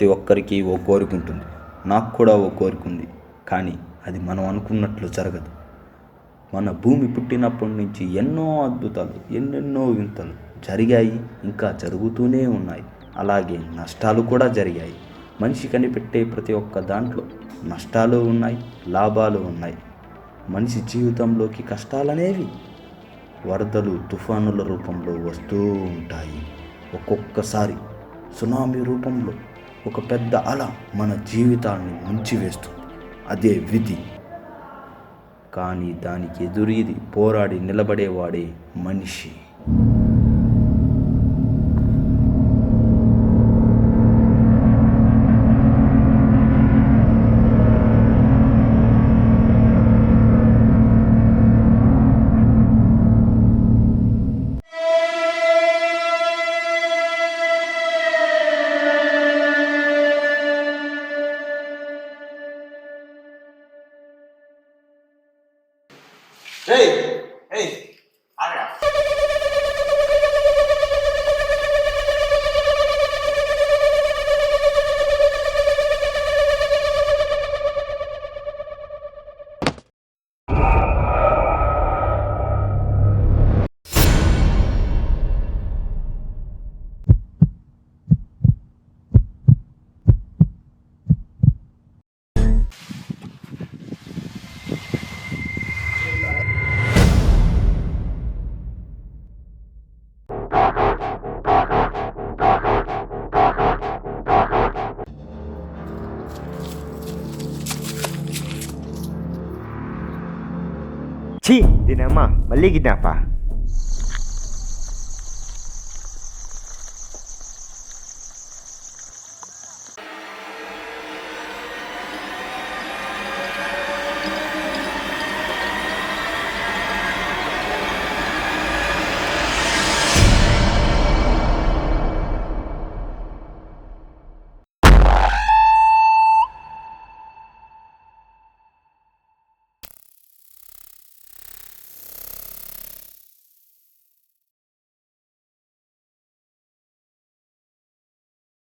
ప్రతి ఒక్కరికి ఓ కోరిక ఉంటుంది. నాకు కూడా ఓ కోరిక ఉంది. కానీ అది మనం అనుకున్నట్లు జరగదు. మన భూమి పుట్టినప్పటి నుంచి ఎన్నో అద్భుతాలు, ఎన్నెన్నో వింతలు జరిగాయి, ఇంకా జరుగుతూనే ఉన్నాయి. అలాగే నష్టాలు కూడా జరిగాయి. మనిషి కనిపెట్టే ప్రతి ఒక్క దాంట్లో నష్టాలు ఉన్నాయి, లాభాలు ఉన్నాయి. మనిషి జీవితంలోకి కష్టాలనేవి వరదలు, తుఫానుల రూపంలో వస్తూ ఉంటాయి. ఒక్కొక్కసారి సునామీ రూపంలో ఒక పెద్ద అల మన జీవితాన్ని ముంచివేస్తుంది. అదే విధి. కానీ దానికి ఎదురీది పోరాడి నిలబడేవాడే మనిషి. ఆగరా. ఛీ దీనమ్మా మళ్ళీ కిడ్నాపా?